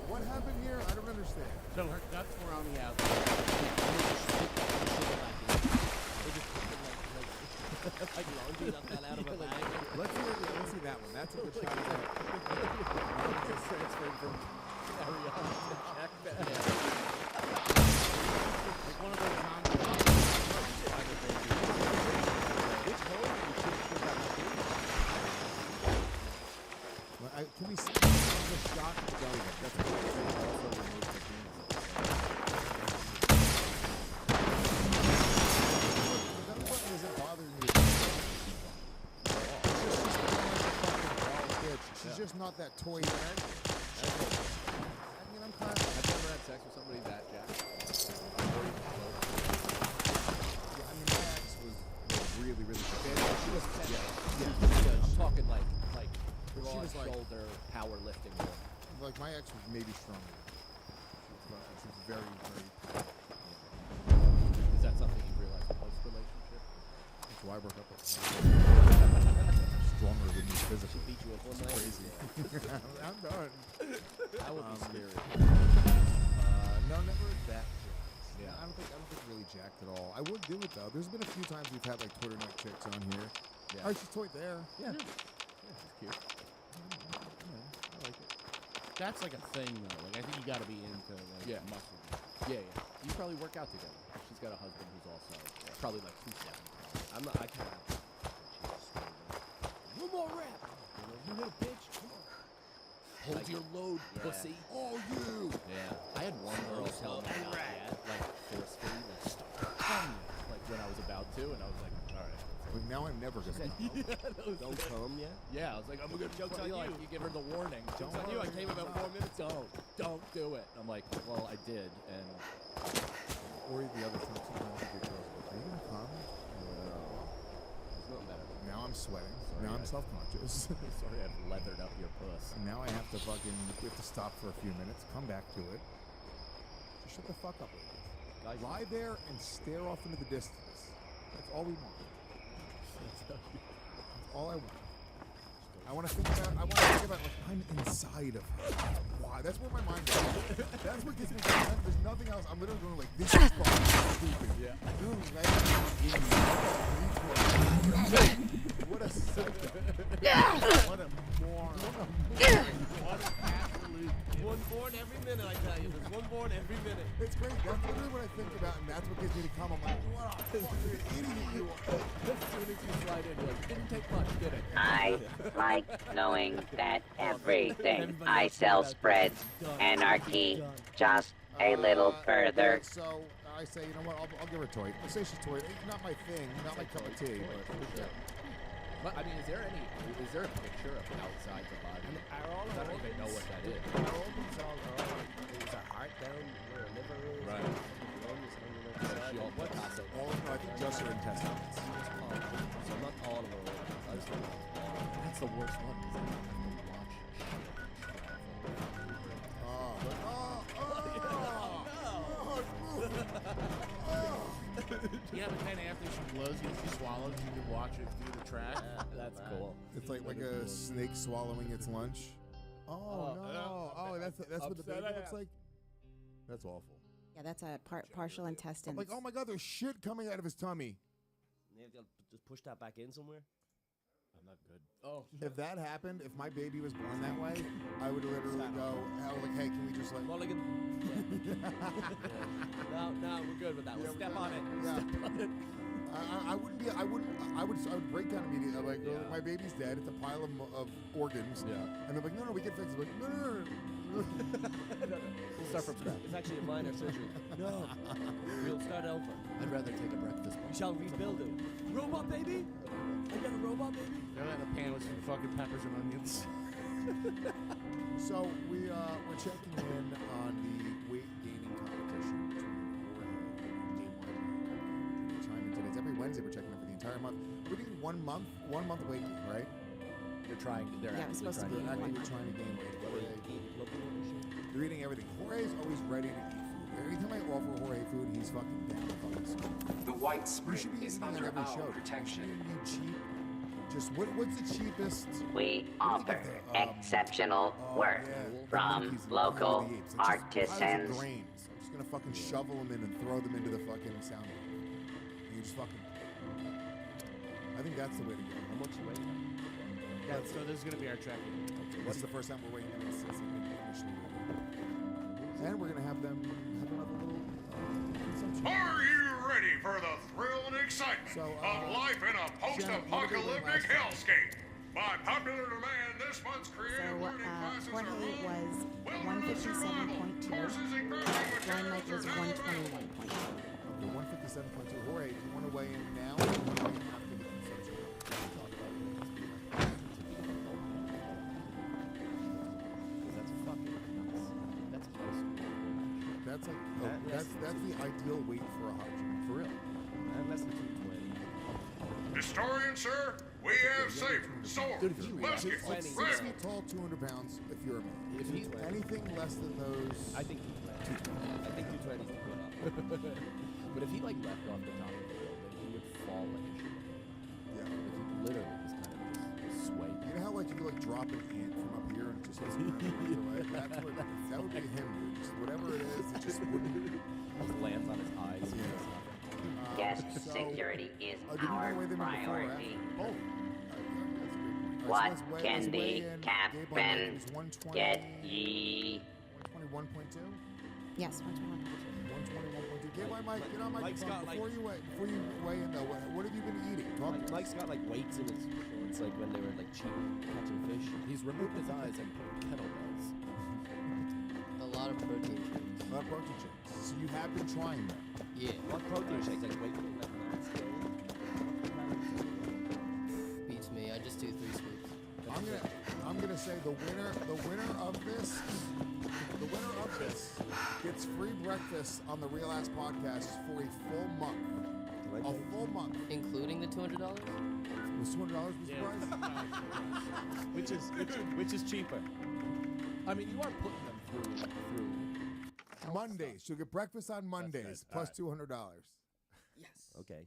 What happened here? I don't understand. So her guts were on the outside. They just fucking like laundry that fell out of a bag. Let's see that one. That's a good shot. Just transferred from Ariana to Jack Bad. Like one of those Which hole did you shoot that baby? Can we see the shot? That's a good thing. Also removed the penis. That button isn't bothering me. She's just not that toy bag. I mean, I'm kind of. I've never had sex with somebody that jacked. Yeah, I mean, my ex was really, really big. She was, I'm talking like But she broad was like- shoulder powerlifting. like my ex was maybe stronger. She was very, very. Is that something you realized post relationship? That's why I broke up with her. Stronger than me physically. Beat you up one night. Crazy. I'm done. That would be scary. No, never that. Yeah. I don't think really jacked at all. I would do it though. There's been a few times we've had like Twitter night chicks on here, Yeah. Oh, she's toy there. Yeah. Yeah, she's cute. I like it. That's like a thing, though. Like, I think you got to be into like muscle. Yeah. You probably work out together. She's got a husband who's also probably like 270. I can't. One more rep. You little bitch. Come on. Hold your load, pussy. Oh, you. Yeah. I had one girl tell me not yet, like forcefully, like stop, like when I was about to, and I was like, all right. But now I'm never gonna come. Don't come yet. Yeah, I was like, I'm gonna Joke's on like, you. you give her the warning. Joke's on you. I came about 4 minutes. Don't do it. I'm like, well, I did, and Or the other thing sometimes you get girls like, are you gonna come? There's nothing better. Now I'm sweating. Sorry, now I'm guys. self-conscious. sorry I've leathered up your puss. And now I have to we have to stop for a few minutes, come back to it. Just shut the fuck up, ladies. Guys, Lie there and stare off into the distance. That's all we want. That's all I want. I want to think about like I'm inside of her. Why? That's where my mind goes. That's what gets me going. There's nothing else. I'm literally going like, this is fucking stupid. Yeah. Dude, what a psycho. What a moron. What an absolute. one born every minute, I tell you. There's one born every minute. It's great. That's literally what I think about, and that's what gets me to come. I'm like, what a fucking idiot you are. As soon as you slide in, you're like, didn't take much, did it? I like knowing that everything I sell spreads anarchy just a little further. So I say, you know what? I'll give her a toy. I say she's toy. It's not my thing, not my cup of tea. But I mean, is there a picture of outside the body? Are all I don't even know what that is. Our organs is our heart down where our liver is? Right. Lungs on the left side. She all Picasso. No, I think just her intestines. So not all of our organs. I just think that's all. That's the worst one because I have to watch Yeah, but then after she blows you, she swallows, you can watch it through the trash. That's cool. It's like a snake swallowing its lunch. Oh no! Oh, that's what the baby looks like. That's awful. Yeah, that's a partial intestine. I'm like, oh my god, there's shit coming out of his tummy. Maybe I'll just push that back in somewhere. I'm not good. Oh. If that happened, if my baby was born that way, I would literally go, like, hey, can we just like? Mulligan. No, we're good with that. We'll step on it. Yeah. Step on it. I wouldn't be. I would break down immediately. Like, my baby's dead. It's a pile of organs. Yeah. And they're like, no, we can fix it. Like, no. We'll start from scratch. It's actually a minor surgery. No. We'll start over. I'd rather take a breakfast. We shall rebuild it. Robot baby? I got a robot baby? They're in a pan with some fucking peppers and onions. So we're checking in on the weight gaining competition between Jorge and Game Chime in today. It's every Wednesday we're checking in for the entire month. We're doing 1 month weight gain, right? They're trying. They're Yeah, it's supposed to be They're in actively trying to gain weight. They're eating everything. Jorge's always ready to eat food. Every time I offer Jorge food, he's fucking down to fucking school. The White You Spring should be is eating on under every our show. protection. You should be cheap. Just what's the cheapest? We offer exceptional work from local artisans. Grains. I'm just gonna fucking shovel them in and throw them into the fucking sound booth. You just fucking. I think that's the way to go. How much you weigh? Yeah, so this is going to be our tracking. This is the first time we're weighing them since they've been initially weighed. And we're gonna have them have another little consumption. Are you ready for the thrill and excitement of life in a post-apocalyptic hellscape? By popular demand, this month's creative learning classes Jorge are was 157.2. Blind Mike was 121.2. Okay, 157.2. Jorge, do you want to weigh in now? Or do you want to weigh in after the consumption? That's fucking nuts. That's close. That's like that's the ideal weight for a hot gym. For real. And less than 220. Historian, sir, we have sabers, swords, muskets, 6 rifles. feet tall, 200 pounds. If you're a man, If he's anything less than those, I think 220. I think 220 is good enough. But if he like left off the top of the building, he would fall like a shit. yeah. Like he literally just kind of just sway. You know how like you like drop an ant from up here and it just hits the ground? That's what that would be him, dude. Just whatever it is, it just wouldn't. Just lands on his eyes. Yeah. Guest So, security is did you our weigh them in before or priority. after? What can the captain get ye? 121.2? Yes, 121. 121.2. Get my mic. Get on my phone. Before you weigh in though, what have you been eating? Mike's got like weights in his shorts, like when they were like cheap catching fish. He's removed his eyes and put kettlebells. A lot of protein shakes. A lot of protein shakes. So you have been trying them? Yeah. What protein shakes? Like weight like that. Beats me. I just do 3 scoops. I'm gonna say the winner of this gets free breakfast on the Real Ass Podcast for a full month. A full month, including the $200. Was $200 was the price? which is cheaper. I mean, you are putting them through Mondays. You'll get breakfast on Mondays plus $200. Yes. Okay.